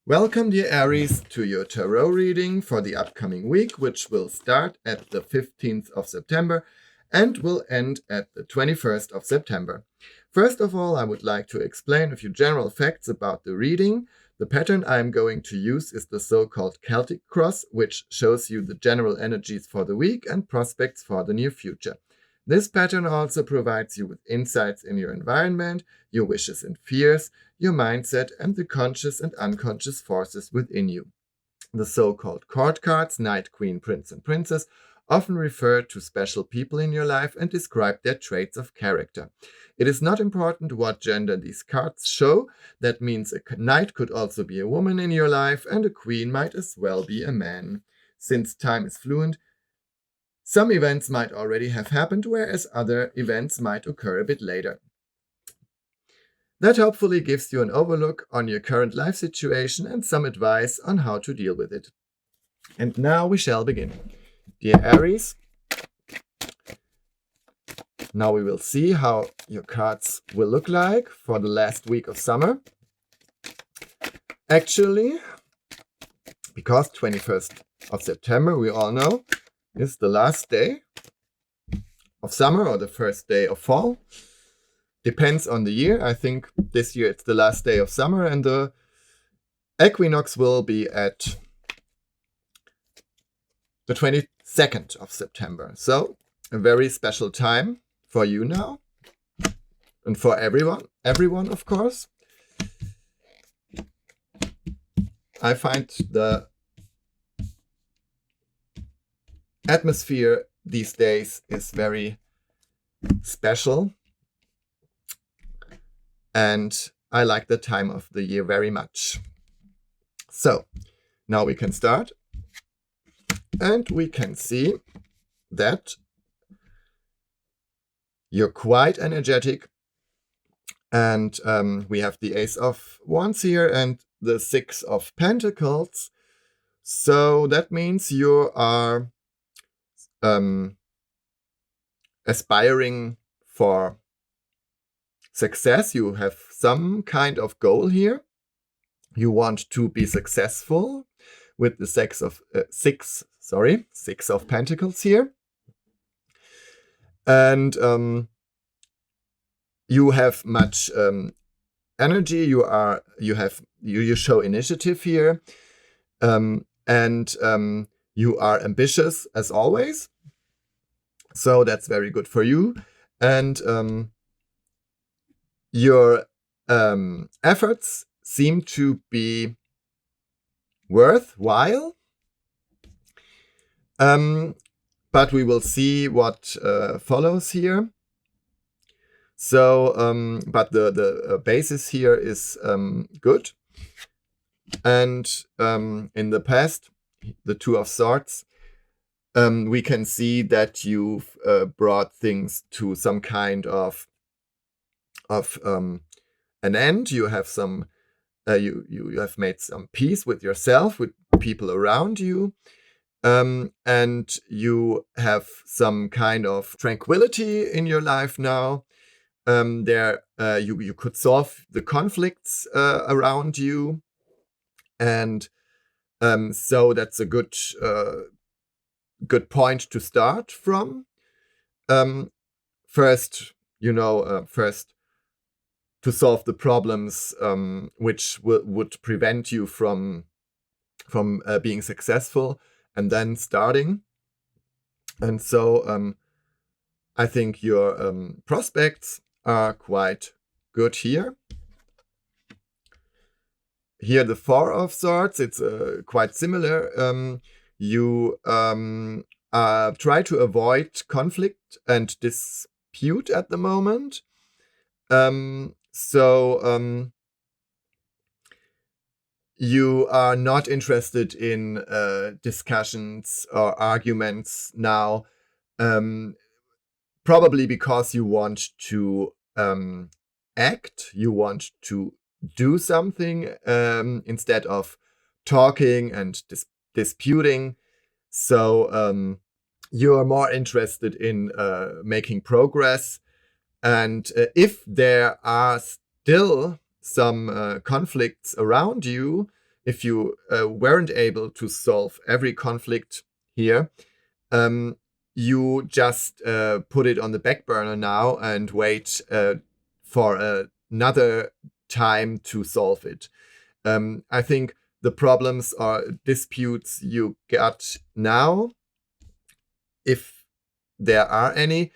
Welcome, dear Aries, to your tarot reading for the upcoming week, which will start at the 15th of September and will end at the 21st of September. First of all, I would like to explain a few general facts about the reading. The pattern I am going to use is the so-called Celtic cross, which shows you the general energies for the week and prospects for the near future. This pattern also provides you with insights in your environment, your wishes and fears, your mindset, and the conscious and unconscious forces within you. The so-called court cards, Knight, Queen, Prince, and Princess, often refer to special people in your life and describe their traits of character. It is not important what gender these cards show. That means a knight could also be a woman in your life, and a queen might as well be a man. Since time is fluent, some events might already have happened, whereas other events might occur a bit later. That hopefully gives you an overlook on your current life situation and some advice on how to deal with it. And now we shall begin. Dear Aries, now we will see how your cards will look like for the last week of summer. Actually, because 21st of September, we all know, is the last day of summer or the first day of fall. Depends on the year. I think this year it's the last day of summer, and the equinox will be at the 22nd of September. So a very special time for you now and for everyone of course. I find the atmosphere these days is very special, and I like the time of the year very much. So now we can start, and we can see that you're quite energetic, and we have the Ace of Wands here and the Six of Pentacles. So that means you are aspiring for success. You have some kind of goal here. You want to be successful with the Six of Pentacles here. And you have much energy. You show initiative here, and you are ambitious as always. So that's very good for you. And your efforts seem to be worthwhile. But we will see what follows here. So, but the basis here is good. And in the past, the Two of Swords, we can see that you've brought things to some kind of an end. You have some you have made some peace with yourself, with people around you, and you have some kind of tranquility in your life now. You could solve the conflicts around you, and so that's a good point to start from. First to solve the problems which would prevent you from being successful, and then starting. And so I think your prospects are quite good here. Here the Four of Swords, it's quite similar. You try to avoid conflict and dispute at the moment. So you are not interested in discussions or arguments now, probably because you want to act, you want to do something instead of talking and disputing. So you are more interested in making progress. And if there are still some conflicts around you, if you weren't able to solve every conflict here, you just put it on the back burner now and wait for another time to solve it. I think the problems or disputes you got now, if there are any,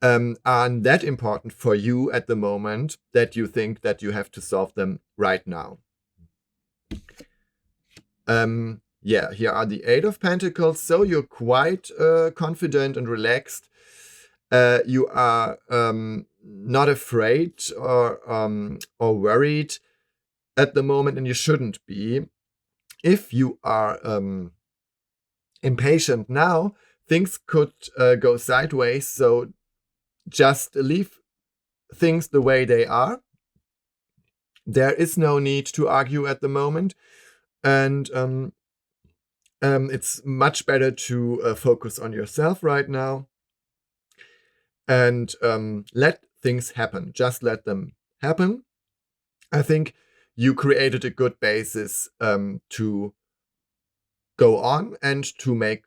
aren't that important for you at the moment that you think that you have to solve them right now. Yeah, here are the Eight of Pentacles. So you're quite confident and relaxed. You are not afraid or worried at the moment, and you shouldn't be. If you are impatient now, things could go sideways. So just leave things the way they are. There is no need to argue at the moment, and it's much better to focus on yourself right now and let things happen. Just let them happen. I think you created a good basis to go on and to make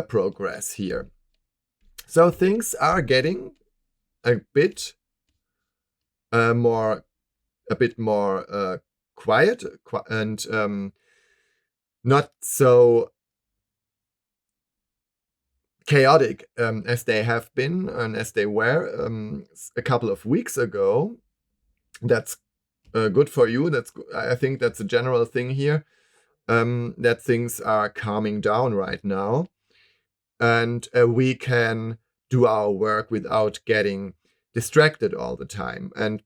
progress here. So things are getting a bit more quiet and not so chaotic as they have been and as they were a couple of weeks ago. That's good for you. I think that's a general thing here, that things are calming down right now, and we can do our work without getting distracted all the time. And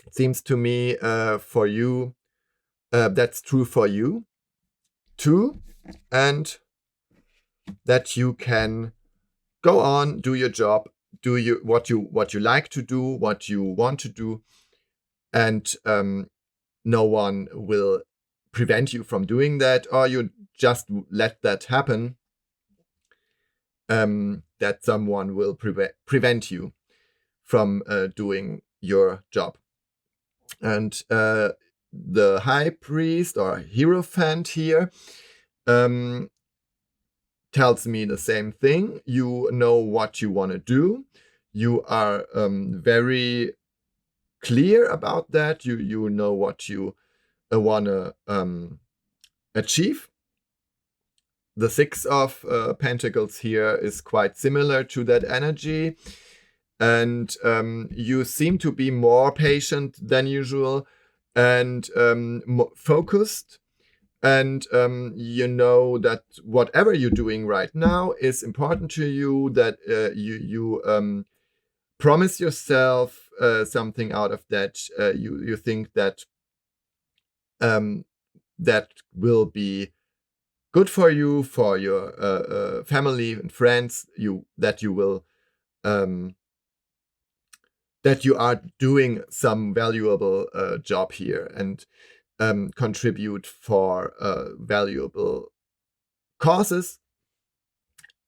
it seems to me for you, that's true for you too, and that you can go on, do your job, do what you like to do, what you want to do, and no one will prevent you from doing that, or you just let that happen, that someone will prevent you from doing your job. And the High Priest or Hierophant here tells me the same thing. You know what you want to do. You are very clear about that. You know what you want to achieve. The Six of Pentacles here is quite similar to that energy. And you seem to be more patient than usual and focused. And you know that whatever you're doing right now is important to you, that you promise yourself something out of that. You think that that will be good for you, for your family and friends. That you are doing some valuable job here and contribute for valuable causes,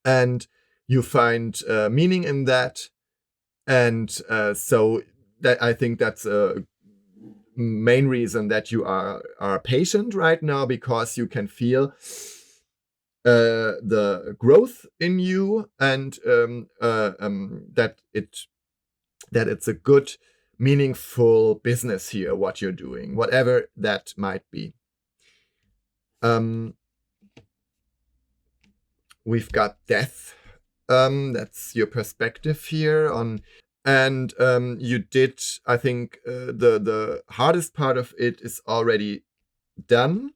and you find meaning in that. And so that, I think that's a main reason that you are patient right now, because you can feel the growth in you, and that it's a good, meaningful business here, what you're doing, whatever that might be. We've got death. That's your perspective here on, and you did, I think, the hardest part of it is already done.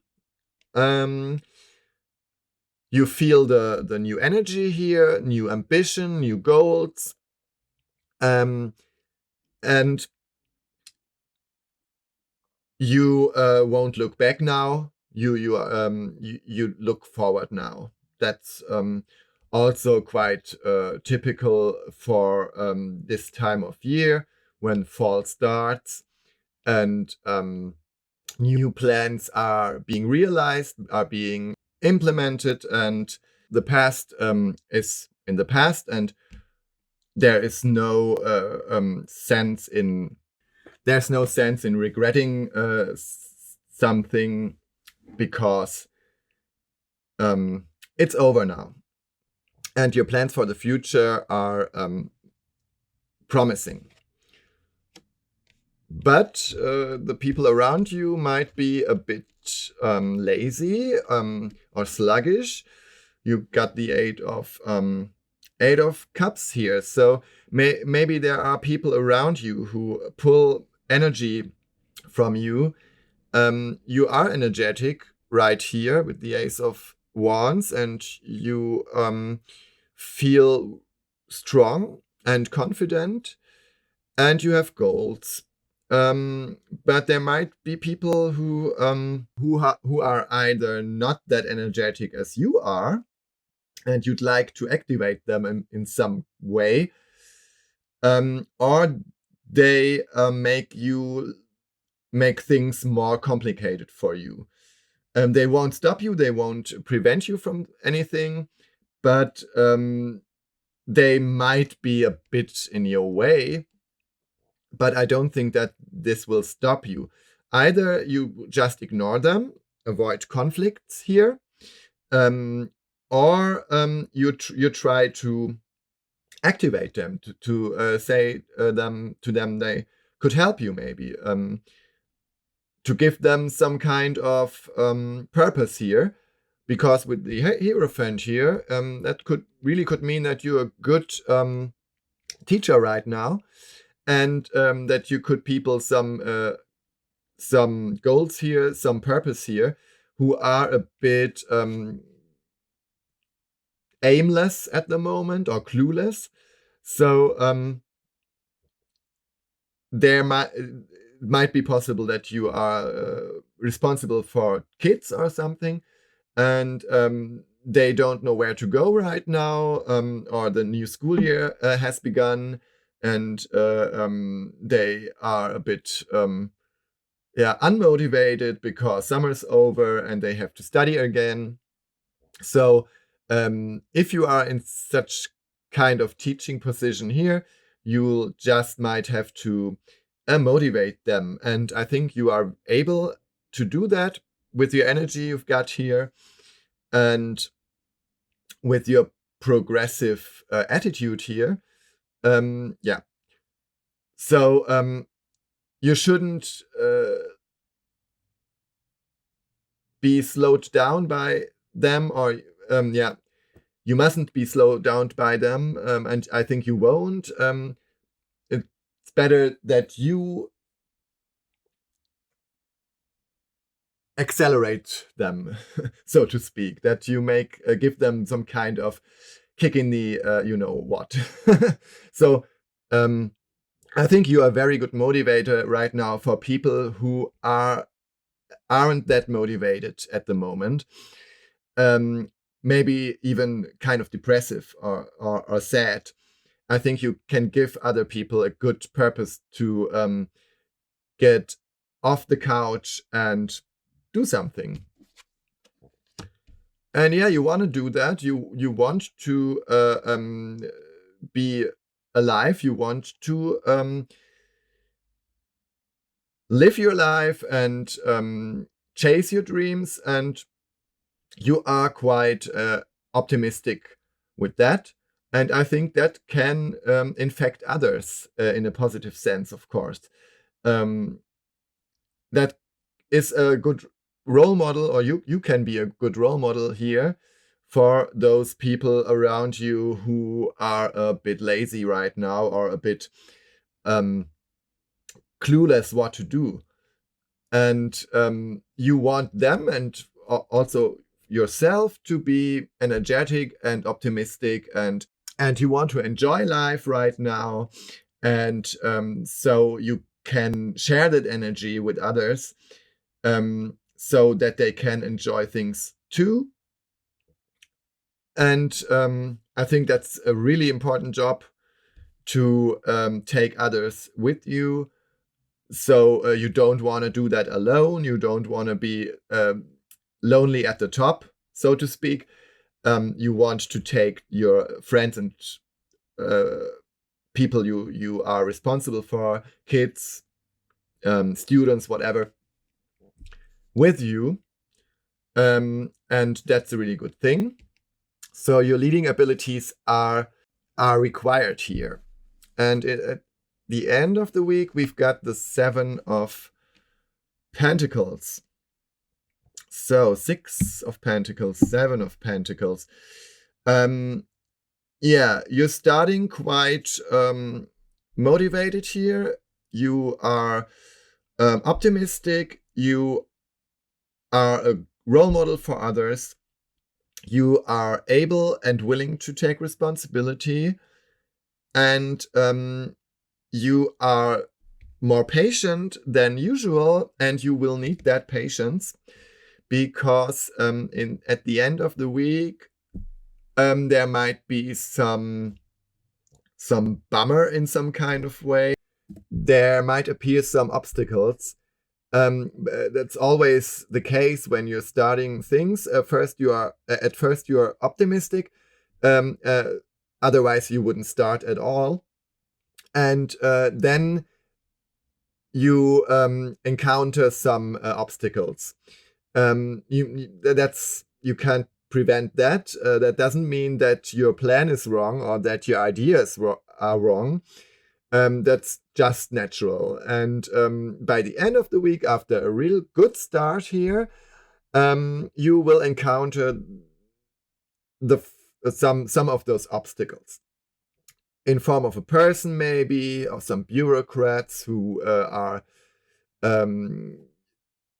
You feel the new energy here, new ambition, new goals, and you won't look back now. You look forward now. That's also quite typical for this time of year, when fall starts and new plans are being realized, are being implemented, and the past is in the past, and there is no sense in regretting something because it's over now. And your plans for the future are promising. But the people around you might be a bit lazy or sluggish. You got the Eight of Cups here. So maybe there are people around you who pull energy from you. You are energetic right here with the Ace of Wands, and you feel strong and confident, and you have goals. But there might be people who are either not that energetic as you are, and you'd like to activate them in some way, or they make things more complicated for you. They won't stop you, they won't prevent you from anything, but they might be a bit in your way. But I don't think that this will stop you. Either you just ignore them, avoid conflicts here, or you try to activate them, to say to them they could help you, maybe to give them some kind of purpose here. Because with the Hierophant here, that could mean that you're a good teacher right now, and that you could people some goals here, some purpose here, who are a bit aimless at the moment or clueless. So there might be possible that you are responsible for kids or something, and they don't know where to go right now, or the new school year has begun, and they are a bit unmotivated because summer's over and they have to study again. So if you are in such kind of teaching position here, you just might have to motivate them. And I think you are able to do that with your energy you've got here, and with your progressive attitude here. So you shouldn't be slowed down by them, or you mustn't be slowed down by them, and I think you won't. It's better that you accelerate them, so to speak, that you give them some kind of kick in the you know what. So I think you are a very good motivator right now for people who aren't that motivated at the moment, maybe even kind of depressive or sad. I think you can give other people a good purpose to get off the couch and do something. And you want to do that. You want to be alive. You want to live your life and chase your dreams, and you are quite optimistic with that. And I think that can infect others in a positive sense, of course. That is a good role model, or you can be a good role model here for those people around you who are a bit lazy right now, or a bit clueless what to do. And you want them, and also yourself, to be energetic and optimistic, and you want to enjoy life right now, and so you can share that energy with others, so that they can enjoy things too. And I think that's a really important job, to take others with you. So you don't want to do that alone. You don't want to be lonely at the top, so to speak. You want to take your friends and people you are responsible for, kids, students, whatever, with you. and that's a really good thing. So your leading abilities are required here. And at the end of the week, we've got the 7 of Pentacles. So 6 of Pentacles, 7 of Pentacles. Yeah, you're starting quite motivated here. You are optimistic. You are a role model for others. You are able and willing to take responsibility. And you are more patient than usual, and you will need that patience because at the end of the week, there might be some bummer in some kind of way. There might appear some obstacles. That's always the case when you're starting things. At first you are optimistic. Otherwise, you wouldn't start at all. And then you encounter some obstacles. You can't prevent that. That doesn't mean that your plan is wrong or that your ideas are wrong. That's just natural. And by the end of the week, after a real good start here, you will encounter some of those obstacles in form of a person, maybe, or some bureaucrats who are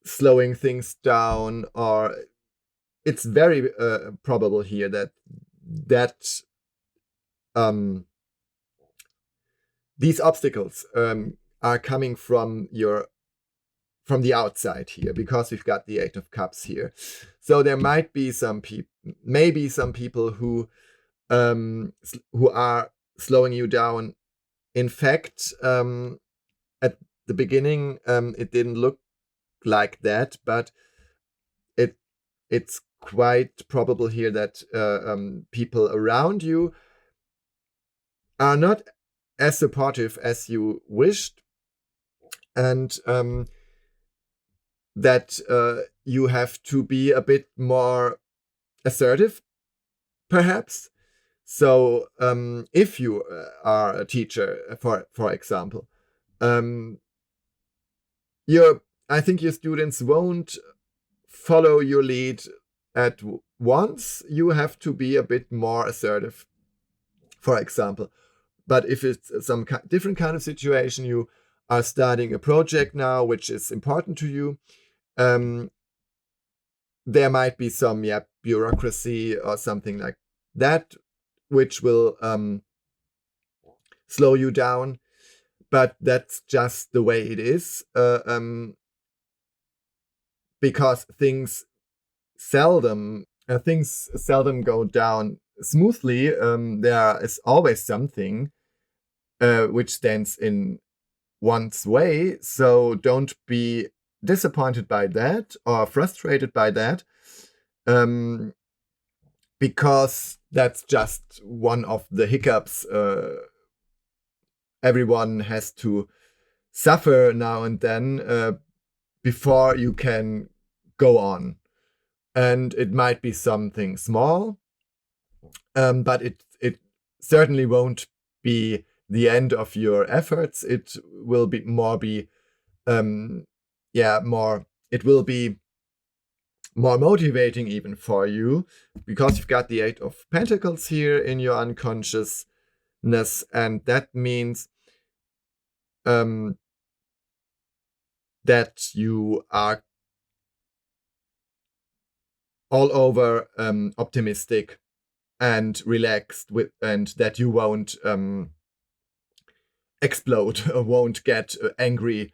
slowing things down, or it's very probable here that these obstacles are coming from the outside here, because we've got the 8 of Cups here. So there might be some people who are slowing you down. In fact, at the beginning, it didn't look like that, but it's quite probable here that people around you are not as supportive as you wished, and that you have to be a bit more assertive, perhaps. So if you are a teacher, for example, I think your students won't follow your lead at once. You have to be a bit more assertive, for example. But if it's some different kind of situation, you are starting a project now, which is important to you, there might be some bureaucracy or something like that, which will slow you down. But that's just the way it is, because things seldom go down smoothly. There is always something which stands in one's way. So don't be disappointed by that or frustrated by that, because that's just one of the hiccups everyone has to suffer now and then before you can go on. And it might be something small, but it certainly won't be the end of your efforts. It will be more motivating even for you, because you've got the 8 of Pentacles here in your unconsciousness, and that means that you are all over optimistic and relaxed, and that you won't explode or won't get angry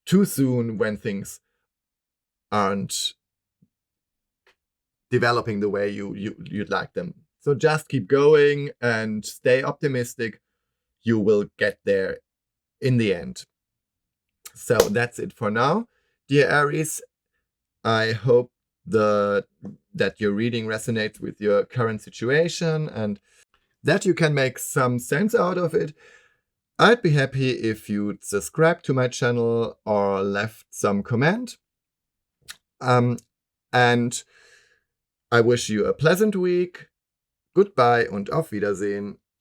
too soon when things aren't developing the way you'd like them. So just keep going and stay optimistic. You will get there in the end. So that's it for now, dear Aries. I hope that your reading resonates with your current situation and that you can make some sense out of it. I'd be happy if you'd subscribe to my channel or left some comment. And I wish you a pleasant week. Goodbye und auf Wiedersehen.